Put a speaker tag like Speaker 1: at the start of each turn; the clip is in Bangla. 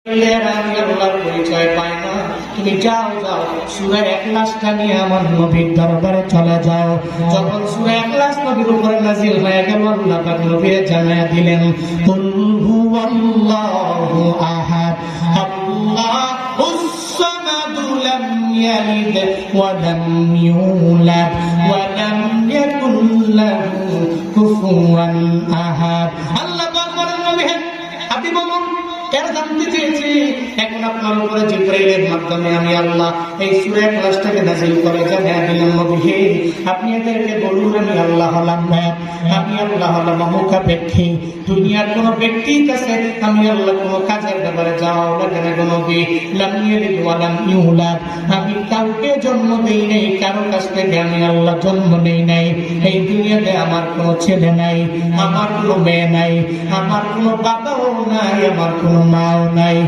Speaker 1: আমি আল্লাহর পরিচয় পাই না, তুমি যাও যাও সূরা ইখলাসটা নিয়ে আমার নবীর দরবারে চলে যাও। যখন সূরা ইখলাস নবীর উপরে নাযিল হয়ে গেল, আল্লাহ পাক নবীকে জানায়া দিলেন, কুল হুয়াল্লাহু আহাদ আল্লাহুস সামাদ লাম ইয়ালিদ ওয়া লাম ইউলাদ ওয়া লাম ইয়াকুল লাহু কুফুয়ান আহাদ। আল্লাহ পাক বলেন, নবী আপনি বলুন কেন জানতে চেয়েছি? এখন আপনার উপরে জিবরাইলের মাধ্যমে আমি আল্লাহ এই সূরা ইখলাসটাকে নাযিল করে জানিয়ে দিলাম, নবী হে আপনি এদেরকে বলুন আমি আল্লাহ হলাম এক, আমি আল্লাহ হলাম অমুখাপেক্ষী। দুনিয়ার কোন ব্যক্তির কাছে আমি আল্লাহ কোন কাজের ব্যাপারে যাওয়া লাগে না, নবী লাম ইয়ালিদ ওয়া লাম ইউলাদ, আমি কাউকে জন্ম দেই নাই, কারো কাছ থেকে আমি আল্লাহ জন্ম নেই নাই। এই দুনিয়াতে আমার কোনো ছেলে নাই, আমার কোনো মেয়ে নাই, আমার কোনো বাবাও নাই, আমার কোনো মাও নাই।